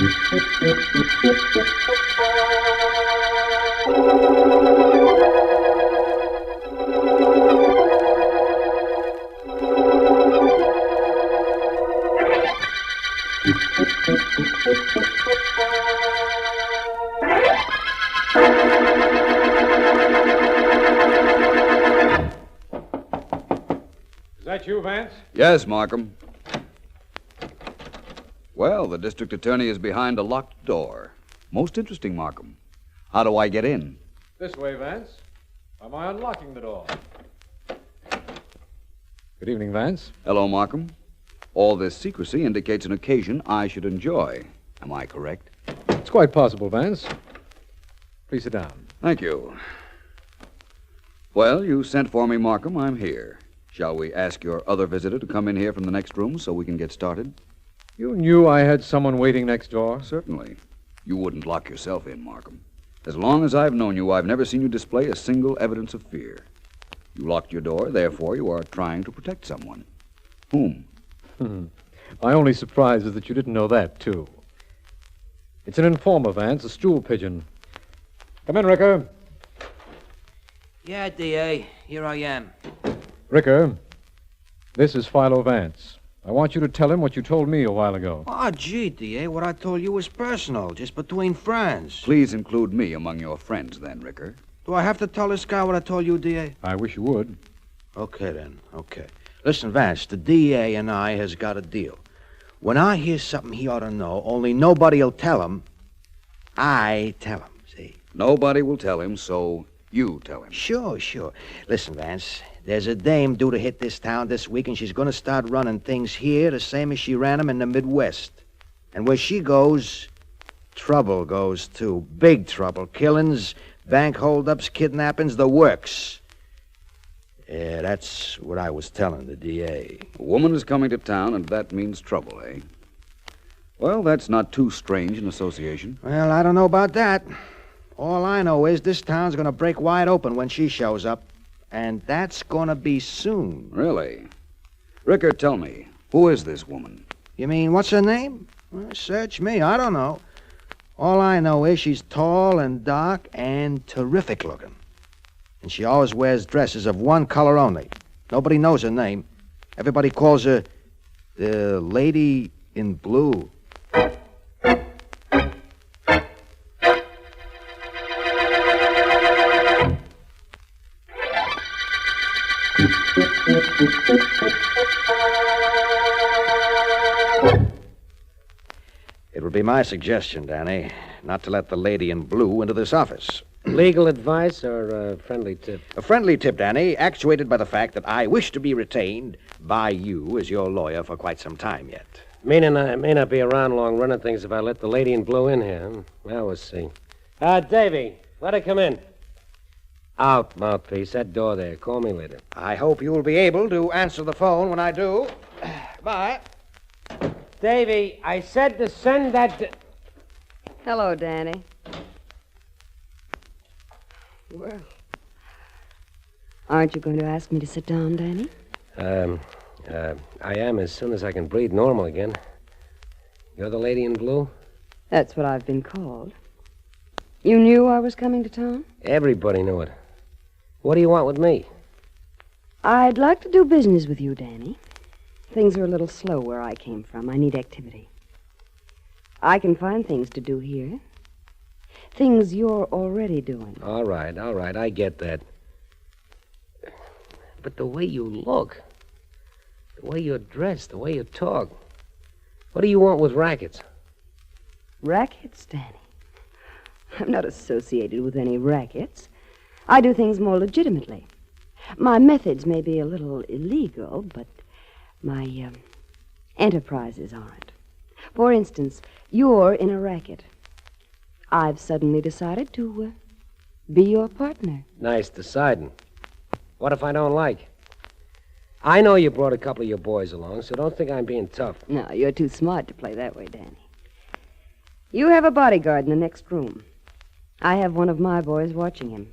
Is that you, Vance? Yes, Markham. Well, the district attorney is behind a locked door. Most interesting, Markham. How do I get in? This way, Vance. Am I unlocking the door? Good evening, Vance. Hello, Markham. All this secrecy indicates an occasion I should enjoy. Am I correct? It's quite possible, Vance. Please sit down. Thank you. Well, you sent for me, Markham. I'm here. Shall we ask your other visitor to come in here from the next room so we can get started? You knew I had someone waiting next door? Certainly. You wouldn't lock yourself in, Markham. As long as I've known you, I've never seen you display a single evidence of fear. You locked your door, therefore you are trying to protect someone. Whom? My only surprise is that you didn't know that, too. It's an informer, Vance, a stool pigeon. Come in, Ricker. Yeah, D.A., here I am. Ricker, this is Philo Vance. I want you to tell him what you told me a while ago. Oh, gee, D.A., what I told you was personal, just between friends. Please include me among your friends, then, Ricker. Do I have to tell this guy what I told you, D.A.? I wish you would. Okay, then. Okay. Listen, Vance, the D.A. and I has got a deal. When I hear something he ought to know, only nobody'll tell him, I tell him, see? Nobody will tell him, so you tell him. Sure. Listen, Vance, there's a dame due to hit this town this week, and she's going to start running things here the same as she ran them in the Midwest. And where she goes, trouble goes, too. Big trouble. Killings, bank holdups, kidnappings, the works. Yeah, that's what I was telling the D.A. A woman is coming to town, and that means trouble, eh? Well, that's not too strange an association. Well, I don't know about that. All I know is this town's going to break wide open when she shows up, and that's going to be soon. Really? Ricker, tell me, who is this woman? You mean, what's her name? Well, search me. I don't know. All I know is she's tall and dark and terrific looking. And she always wears dresses of one color only. Nobody knows her name. Everybody calls her the Lady in Blue. It would be my suggestion, Danny, not to let the Lady in Blue into this office. Legal advice or a friendly tip? A friendly tip, Danny, actuated by the fact that I wish to be retained by you as your lawyer for quite some time yet. Meaning I may not be around long running things if I let the Lady in Blue in here. Well, we'll see. Davy, let her come in. Out, mouthpiece. That door there. Call me later. I hope you will be able to answer the phone when I do. Bye. Davy, I said to send that... Hello, Danny. Well, aren't you going to ask me to sit down, Danny? I am as soon as I can breathe normal again. You're the Lady in Blue? That's what I've been called. You knew I was coming to town? Everybody knew it. What do you want with me? I'd like to do business with you, Danny. Things are a little slow where I came from. I need activity. I can find things to do here. Things you're already doing. All right, I get that. But the way you look, the way you're dressed, the way you talk, what do you want with rackets? Rackets, Danny? I'm not associated with any rackets. I do things more legitimately. My methods may be a little illegal, but my enterprises aren't. For instance, you're in a racket. I've suddenly decided to be your partner. Nice deciding. What if I don't like? I know you brought a couple of your boys along, so don't think I'm being tough. No, you're too smart to play that way, Danny. You have a bodyguard in the next room. I have one of my boys watching him.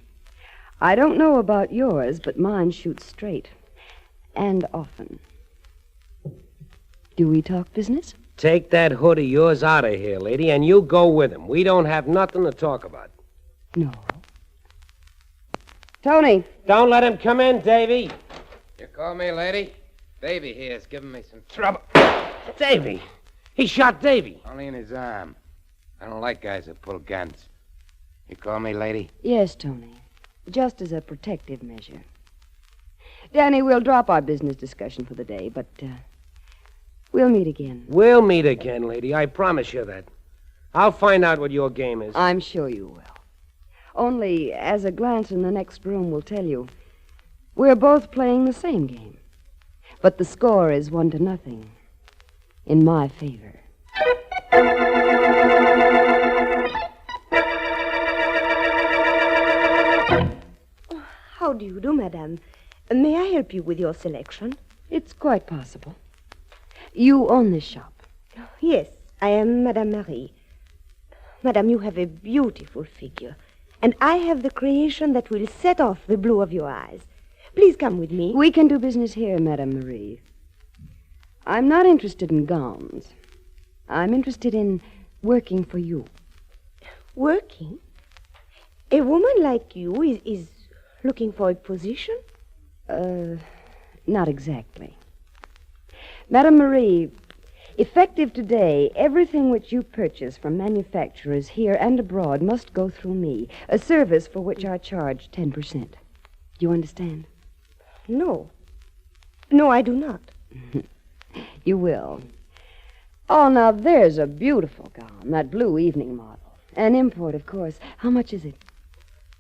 I don't know about yours, but mine shoots straight. And often. Do we talk business? Take that hood of yours out of here, lady, and you go with him. We don't have nothing to talk about. No. Tony. Don't let him come in, Davy. You call me, lady? Davy here is giving me some trouble. Davy. He shot Davy. Only in his arm. I don't like guys that pull guns. You call me, lady? Yes, Tony. Just as a protective measure. Danny, we'll drop our business discussion for the day, but we'll meet again. We'll meet again, lady. I promise you that. I'll find out what your game is. I'm sure you will. Only, as a glance in the next room will tell you, we're both playing the same game. But the score is 1-0 in my favor. How do you do, madame? May I help you with your selection? It's quite possible. You own this shop. Yes, I am Madame Marie. Madame, you have a beautiful figure, and I have the creation that will set off the blue of your eyes. Please come with me. We can do business here, Madame Marie. I'm not interested in gowns. I'm interested in working for you. Working? A woman like you is looking for a position? Not exactly. Madame Marie, effective today, everything which you purchase from manufacturers here and abroad must go through me, a service for which I charge 10%. Do you understand? No. No, I do not. You will. Oh, now there's a beautiful gown, that blue evening model. An import, of course. How much is it?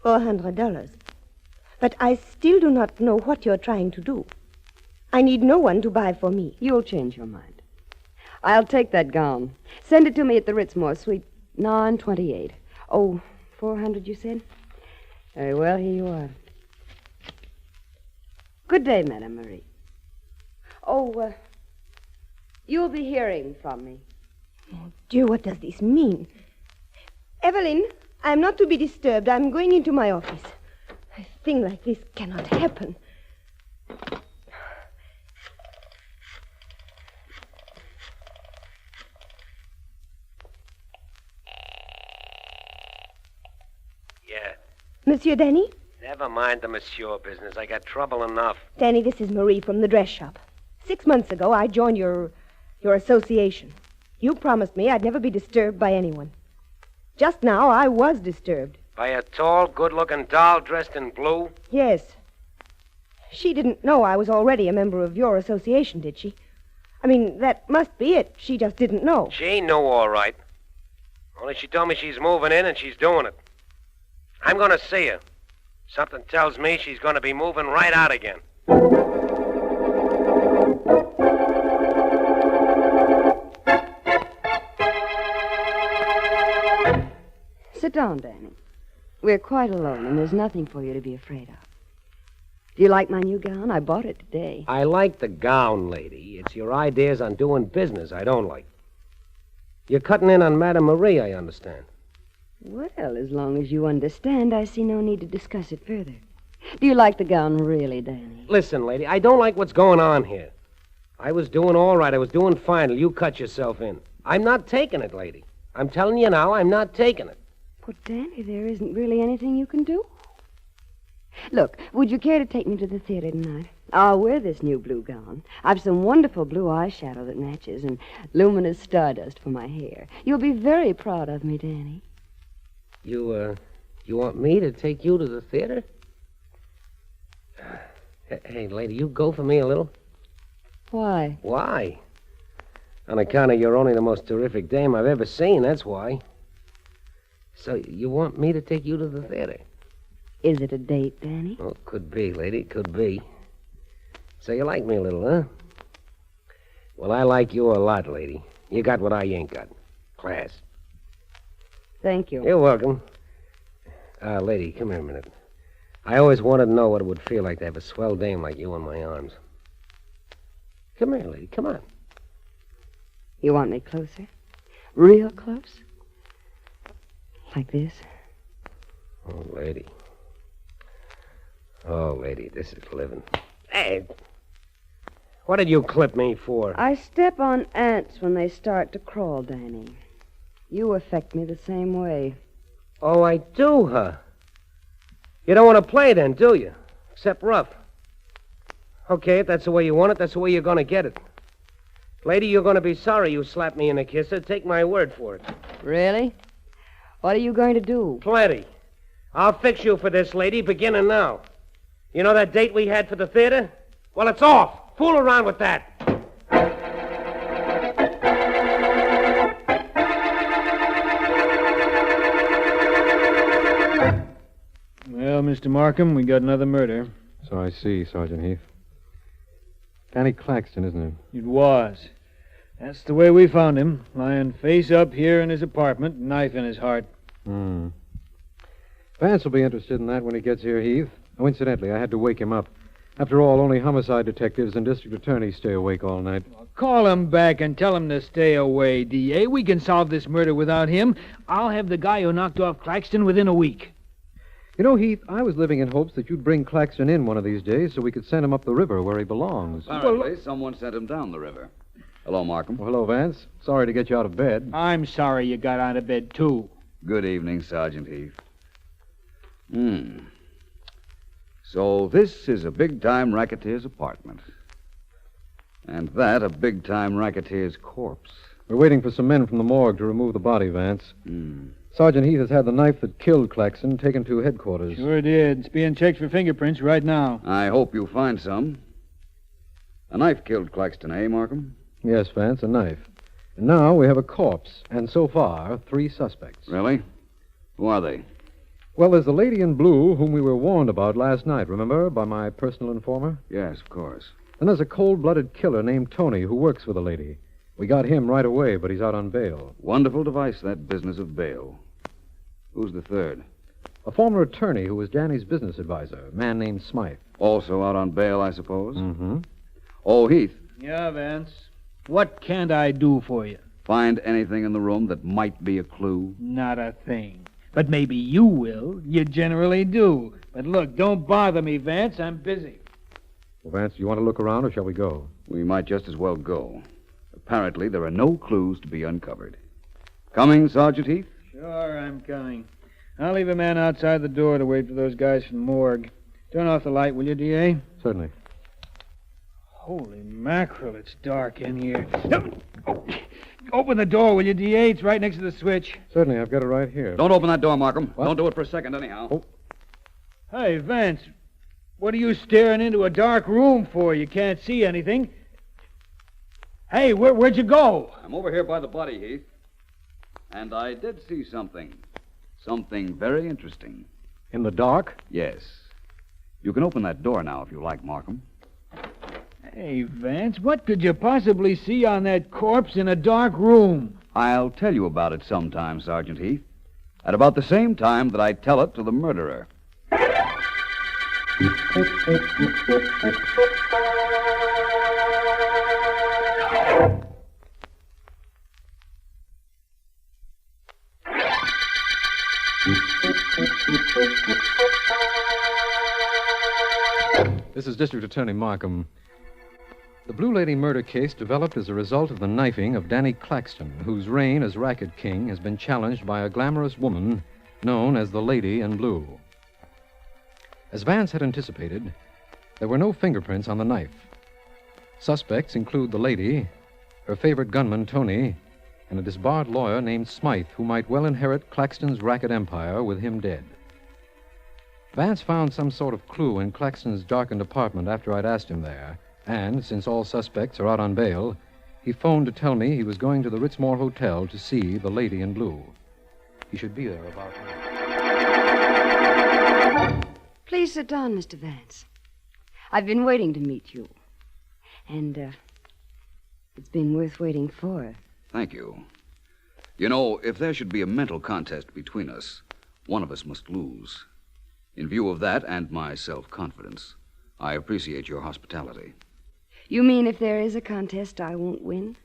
$400. But I still do not know what you're trying to do. I need no one to buy for me. You'll change your mind. I'll take that gown. Send it to me at the Ritzmore, Suite 928. Oh, 400, you said? Very well, here you are. Good day, Madame Marie. Oh, you'll be hearing from me. Oh, dear, what does this mean? Evelyn, I'm not to be disturbed. I'm going into my office. A thing like this cannot happen. Yeah. Monsieur Danny? Never mind the monsieur business. I got trouble enough. Danny, this is Marie from the dress shop. 6 months ago, I joined your association. You promised me I'd never be disturbed by anyone. Just now, I was disturbed. By a tall, good-looking doll dressed in blue? Yes. She didn't know I was already a member of your association, did she? I mean, that must be it. She just didn't know. She knew all right. Only she told me she's moving in and she's doing it. I'm going to see her. Something tells me she's going to be moving right out again. Sit down, Danny. We're quite alone, and there's nothing for you to be afraid of. Do you like my new gown? I bought it today. I like the gown, lady. It's your ideas on doing business I don't like. You're cutting in on Madame Marie, I understand. Well, as long as you understand, I see no need to discuss it further. Do you like the gown really, Danny? Listen, lady, I don't like what's going on here. I was doing all right. I was doing fine till you cut yourself in. I'm not taking it, lady. I'm telling you now, I'm not taking it. But, Danny, there isn't really anything you can do. Look, would you care to take me to the theater tonight? I'll wear this new blue gown. I've some wonderful blue eyeshadow that matches and luminous stardust for my hair. You'll be very proud of me, Danny. You want me to take you to the theater? Hey, lady, you go for me a little? Why? Why? On account of you're only the most terrific dame I've ever seen, that's why. So you want me to take you to the theater? Is it a date, Danny? Oh, could be, lady, could be. So you like me a little, huh? Well, I like you a lot, lady. You got what I ain't got. Class. Thank you. You're welcome. Lady, come here a minute. I always wanted to know what it would feel like to have a swell dame like you in my arms. Come here, lady, come on. You want me closer? Real close? Like this? Oh, lady. Oh, lady, this is living. Hey! What did you clip me for? I step on ants when they start to crawl, Danny. You affect me the same way. Oh, I do, huh? You don't want to play then, do you? Except rough. Okay, if that's the way you want it, that's the way you're going to get it. Lady, you're going to be sorry you slapped me in the kisser. Take my word for it. Really? What are you going to do? Plenty. I'll fix you for this, lady, beginning now. You know that date we had for the theater? Well, it's off. Fool around with that. Well, Mr. Markham, we got another murder. So I see, Sergeant Heath. Danny Claxton, isn't it? It was. That's the way we found him, lying face up here in his apartment, knife in his heart. Vance will be interested in that when he gets here, Heath. Oh, incidentally, I had to wake him up. After all, only homicide detectives and district attorneys stay awake all night. Call him back and tell him to stay away, D.A. We can solve this murder without him. I'll have the guy who knocked off Claxton within a week. You know, Heath, I was living in hopes that you'd bring Claxton in one of these days so we could send him up the river where he belongs. Apparently, someone sent him down the river. Hello, Markham. Well, hello, Vance. Sorry to get you out of bed. I'm sorry you got out of bed, too. Good evening, Sergeant Heath. So this is a big-time racketeer's apartment. And that a big-time racketeer's corpse. We're waiting for some men from the morgue to remove the body, Vance. Sergeant Heath has had the knife that killed Claxton taken to headquarters. Sure did. It's being checked for fingerprints right now. I hope you find some. A knife killed Claxton, eh, Markham? Yes, Vance, a knife. And now we have a corpse, and so far, 3 suspects. Really? Who are they? Well, there's the lady in blue whom we were warned about last night, remember, by my personal informer? Yes, of course. Then there's a cold-blooded killer named Tony who works for the lady. We got him right away, but he's out on bail. Wonderful device, that business of bail. Who's the third? A former attorney who was Danny's business advisor, a man named Smythe. Also out on bail, I suppose? Mm-hmm. Oh, Heath. Yeah, Vance. What can't I do for you? Find anything in the room that might be a clue? Not a thing. But maybe you will. You generally do. But look, don't bother me, Vance. I'm busy. Well, Vance, you want to look around, or shall we go? We might just as well go. Apparently, there are no clues to be uncovered. Coming, Sergeant Heath? Sure, I'm coming. I'll leave a man outside the door to wait for those guys from the morgue. Turn off the light, will you, D.A.? Certainly. Holy mackerel, it's dark in here. Open the door, will you, D.A.? It's right next to the switch. Certainly, I've got it right here. Don't open that door, Markham. What? Don't do it for a second, anyhow. Oh. Hey, Vance, what are you staring into a dark room for? You can't see anything. Hey, where'd you go? I'm over here by the body, Heath. And I did see something. Something very interesting. In the dark? Yes. You can open that door now if you like, Markham. Hey, Vance, what could you possibly see on that corpse in a dark room? I'll tell you about it sometime, Sergeant Heath. At about the same time that I tell it to the murderer. This is District Attorney Markham. The Blue Lady murder case developed as a result of the knifing of Danny Claxton, whose reign as Racket King has been challenged by a glamorous woman known as the Lady in Blue. As Vance had anticipated, there were no fingerprints on the knife. Suspects include the lady, her favorite gunman, Tony, and a disbarred lawyer named Smythe, who might well inherit Claxton's racket empire with him dead. Vance found some sort of clue in Claxton's darkened apartment after I'd asked him there, and, since all suspects are out on bail, he phoned to tell me he was going to the Ritzmore Hotel to see the Lady in Blue. He should be there about now. Please sit down, Mr. Vance. I've been waiting to meet you. And, it's been worth waiting for. Thank you. You know, if there should be a mental contest between us, one of us must lose. In view of that and my self-confidence, I appreciate your hospitality. You mean if there is a contest, I won't win?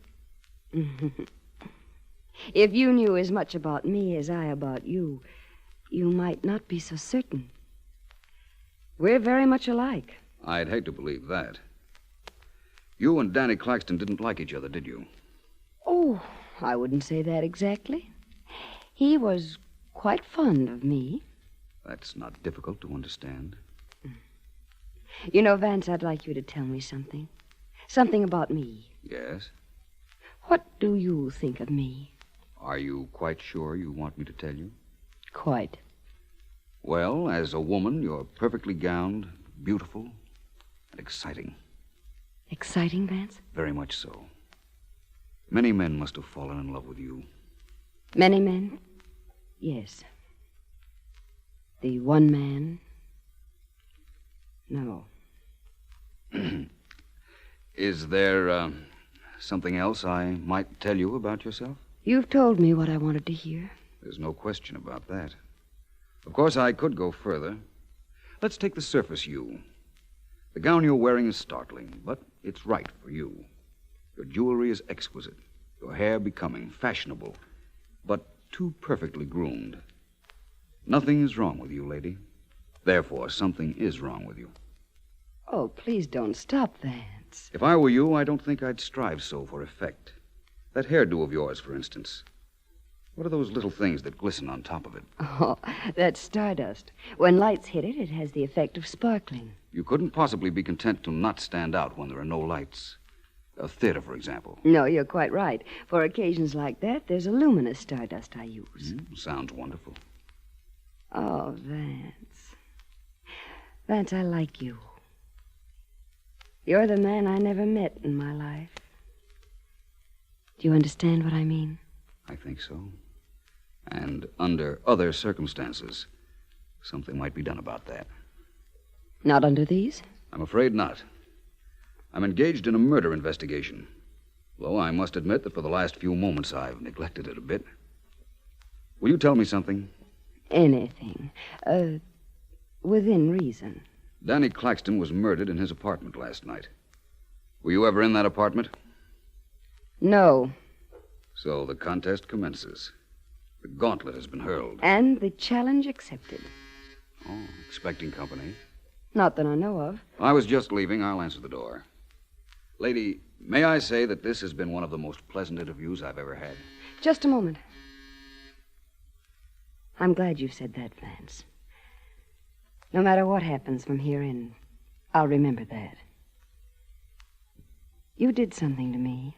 If you knew as much about me as I about you, you might not be so certain. We're very much alike. I'd hate to believe that. You and Danny Claxton didn't like each other, did you? Oh, I wouldn't say that exactly. He was quite fond of me. That's not difficult to understand. You know, Vance, I'd like you to tell me something. Something about me. Yes? What do you think of me? Are you quite sure you want me to tell you? Quite. Well, as a woman, you're perfectly gowned, beautiful, and exciting. Exciting, Vance? Very much so. Many men must have fallen in love with you. Many men? Yes. The one man? No. Is there something else I might tell you about yourself? You've told me what I wanted to hear. There's no question about that. Of course, I could go further. Let's take the surface you. The gown you're wearing is startling, but it's right for you. Your jewelry is exquisite, your hair becoming, fashionable, but too perfectly groomed. Nothing is wrong with you, lady. Therefore, something is wrong with you. Oh, please don't stop, Vance. If I were you, I don't think I'd strive so for effect. That hairdo of yours, for instance. What are those little things that glisten on top of it? Oh, that's stardust. When lights hit it, it has the effect of sparkling. You couldn't possibly be content to not stand out when there are no lights. A theater, for example. No, you're quite right. For occasions like that, there's a luminous stardust I use. Sounds wonderful. Oh, Vance. Vance, I like you. You're the man I never met in my life. Do you understand what I mean? I think so. And under other circumstances, something might be done about that. Not under these? I'm afraid not. I'm engaged in a murder investigation. Though I must admit that for the last few moments I've neglected it a bit. Will you tell me something? Anything. Within reason. Danny Claxton was murdered in his apartment last night. Were you ever in that apartment? No. So the contest commences. The gauntlet has been hurled. And the challenge accepted. Oh, expecting company? Not that I know of. I was just leaving. I'll answer the door. Lady, may I say that this has been one of the most pleasant interviews I've ever had? Just a moment. I'm glad you said that, Vance. No matter what happens from here in, I'll remember that. You did something to me.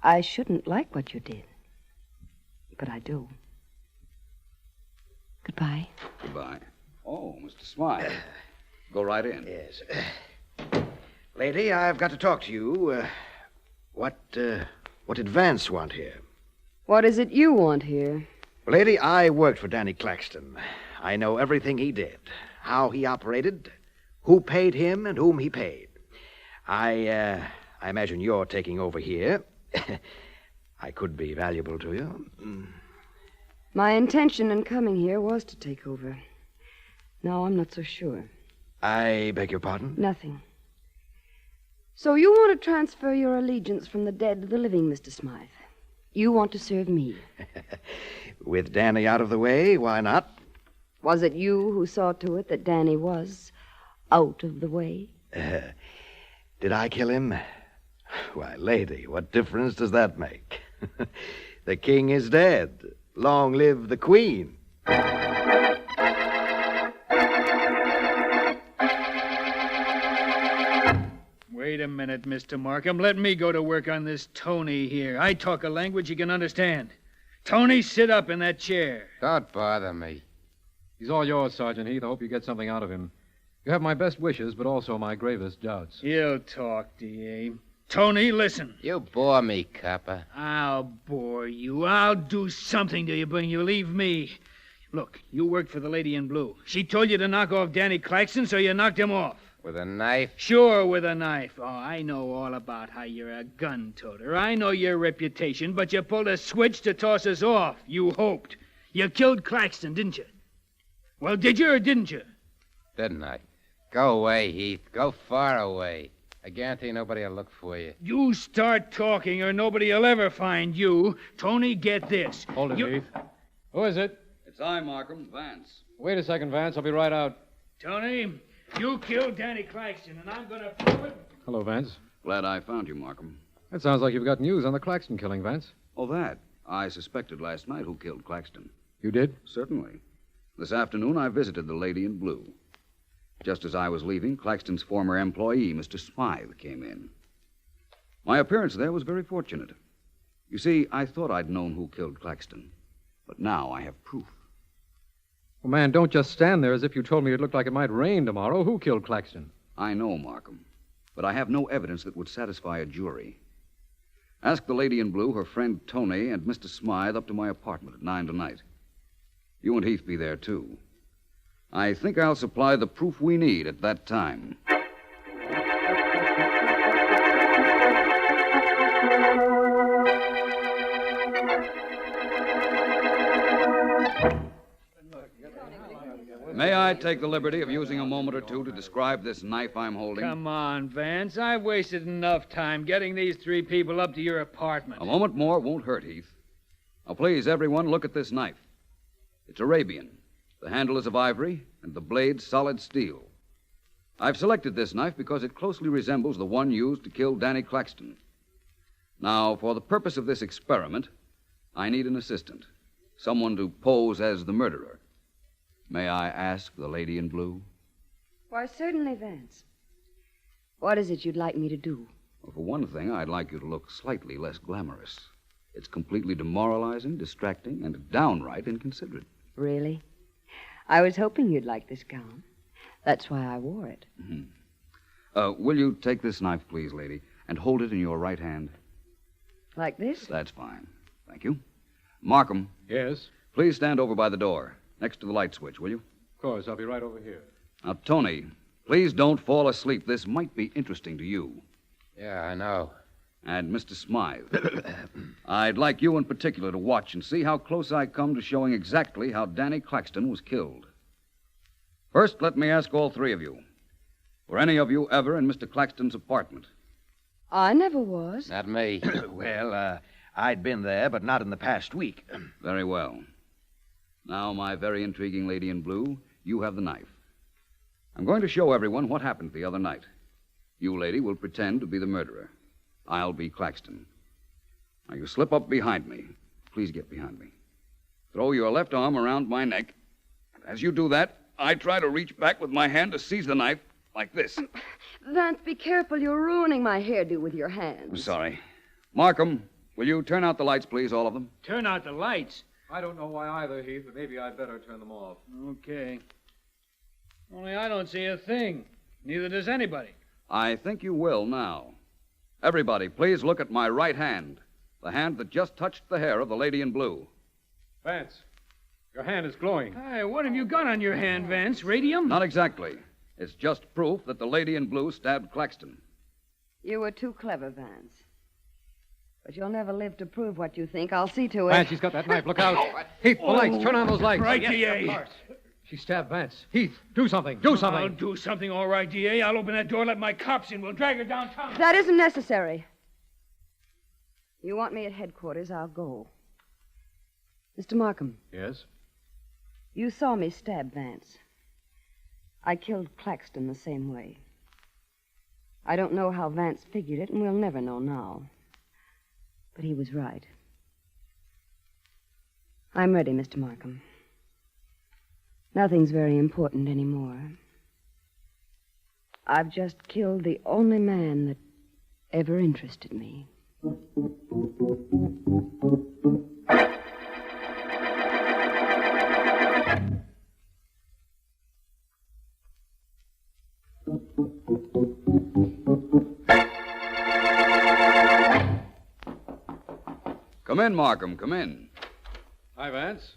I shouldn't like what you did, but I do. Goodbye. Goodbye. Oh, Mr. Smythe. Go right in. Yes. Lady, I've got to talk to you. What did Vance want here? What is it you want here? Lady, I worked for Danny Claxton. I know everything he did, how he operated, who paid him, and whom he paid. I imagine you're taking over here. I could be valuable to you. My intention in coming here was to take over. Now I'm not so sure. I beg your pardon? Nothing. So you want to transfer your allegiance from the dead to the living, Mr. Smythe. You want to serve me. With Danny out of the way, why not? Was it you who saw to it that Danny was out of the way? Did I kill him? Why, lady, what difference does that make? The king is dead. Long live the queen. Wait a minute, Mr. Markham. Let me go to work on this Tony here. I talk a language you can understand. Tony, sit up in that chair. Don't bother me. He's all yours, Sergeant Heath. I hope you get something out of him. You have my best wishes, but also my gravest doubts. He'll talk, D.A. Tony, listen. You bore me, copper. I'll bore you. I'll do something to you when you leave me. Look, you worked for the lady in blue. She told you to knock off Danny Claxton, so you knocked him off. With a knife? Sure, with a knife. Oh, I know all about how you're a gun-toter. I know your reputation, but you pulled a switch to toss us off. You hoped. You killed Claxton, didn't you? Well, did you or didn't you? Didn't I? Go away, Heath. Go far away. I guarantee nobody will look for you. You start talking or nobody will ever find you. Tony, get this. Hold it, Heath. Who is it? It's I, Markham. Vance. Wait a second, Vance. I'll be right out. Tony, you killed Danny Claxton, and I'm going to prove it. Hello, Vance. Glad I found you, Markham. It sounds like you've got news on the Claxton killing, Vance. Oh, that. I suspected last night who killed Claxton. You did? Certainly. This afternoon, I visited the lady in blue. Just as I was leaving, Claxton's former employee, Mr. Smythe, came in. My appearance there was very fortunate. You see, I thought I'd known who killed Claxton, but now I have proof. Well, man, don't just stand there as if you told me it looked like it might rain tomorrow. Who killed Claxton? I know, Markham, but I have no evidence that would satisfy a jury. Ask the lady in blue, her friend Tony, and Mr. Smythe up to my apartment at 9 tonight. You and Heath be there, too. I think I'll supply the proof we need at that time. May I take the liberty of using a moment or two to describe this knife I'm holding? Come on, Vance. I've wasted enough time getting these 3 people up to your apartment. A moment more won't hurt, Heath. Now, please, everyone, look at this knife. It's Arabian. The handle is of ivory, and the blade solid steel. I've selected this knife because it closely resembles the one used to kill Danny Claxton. Now, for the purpose of this experiment, I need an assistant. Someone to pose as the murderer. May I ask the lady in blue? Why, certainly, Vance. What is it you'd like me to do? Well, for one thing, I'd like you to look slightly less glamorous. It's completely demoralizing, distracting, and downright inconsiderate. Really? I was hoping you'd like this gown. That's why I wore it. Mm-hmm. Will you take this knife, please, lady, and hold it in your right hand? Like this? That's fine. Thank you. Markham. Yes? Please stand over by the door, next to the light switch, will you? Of course. I'll be right over here. Now, Tony, please don't fall asleep. This might be interesting to you. Yeah, I know. And Mr. Smythe. I'd like you in particular to watch and see how close I come to showing exactly how Danny Claxton was killed. First, let me ask all 3 of you. Were any of you ever in Mr. Claxton's apartment? I never was. Not me. Well, I'd been there, but not in the past week. Very well. Now, my very intriguing lady in blue, you have the knife. I'm going to show everyone what happened the other night. You, lady, will pretend to be the murderer. I'll be Claxton. Now, you slip up behind me. Please get behind me. Throw your left arm around my neck. And as you do that, I try to reach back with my hand to seize the knife like this. Vance, be careful. You're ruining my hairdo with your hands. I'm sorry. Markham, will you turn out the lights, please, all of them? Turn out the lights. I don't know why either, Heath, but maybe I'd better turn them off. Okay. Only I don't see a thing. Neither does anybody. I think you will now. Everybody, please look at my right hand. The hand that just touched the hair of the lady in blue. Vance, your hand is glowing. Hey, what have you got on your hand, Vance? Radium? Not exactly. It's just proof that the lady in blue stabbed Claxton. You were too clever, Vance. But you'll never live to prove what you think. I'll see to it. Vance, she's got that knife. Look out. Heath, the lights. Turn on those lights. Right, DA. She stabbed Vance. Heath, do something. Do something. I'll do something, all right, DA. I'll open that door, let my cops in. We'll drag her downtown. That isn't necessary. You want me at headquarters, I'll go. Mr. Markham. Yes? You saw me stab Vance. I killed Claxton the same way. I don't know how Vance figured it, and we'll never know now. But he was right. I'm ready, Mr. Markham. Nothing's very important anymore. I've just killed the only man that ever interested me. Come in, Markham. Come in. Hi, Vance.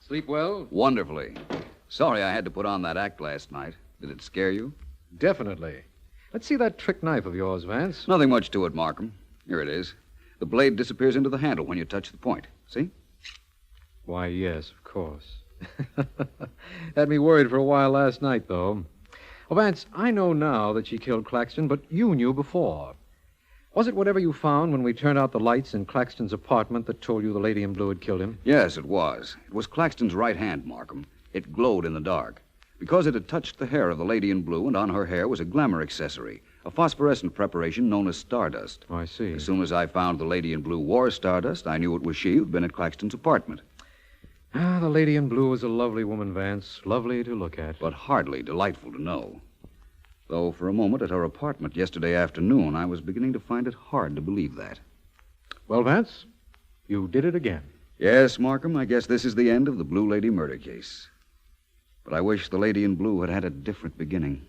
Sleep well? Wonderfully. Sorry I had to put on that act last night. Did it scare you? Definitely. Let's see that trick knife of yours, Vance. Nothing much to it, Markham. Here it is. The blade disappears into the handle when you touch the point. See? Why, yes, of course. Had me worried for a while last night, though. Well, Vance, I know now that she killed Claxton, but you knew before. Was it whatever you found when we turned out the lights in Claxton's apartment that told you the lady in blue had killed him? Yes, it was. It was Claxton's right hand, Markham. It glowed in the dark. Because it had touched the hair of the lady in blue, and on her hair was a glamour accessory, A phosphorescent preparation known as stardust. Oh, I see. As soon as I found the lady in blue wore stardust, I knew it was she who'd been at Claxton's apartment. Ah, the lady in blue was a lovely woman, Vance. Lovely to look at. But hardly delightful to know. Though for a moment at her apartment yesterday afternoon, I was beginning to find it hard to believe that. Well, Vance, you did it again. Yes, Markham, I guess this is the end of the Blue Lady murder case. But I wish the lady in blue had had a different beginning.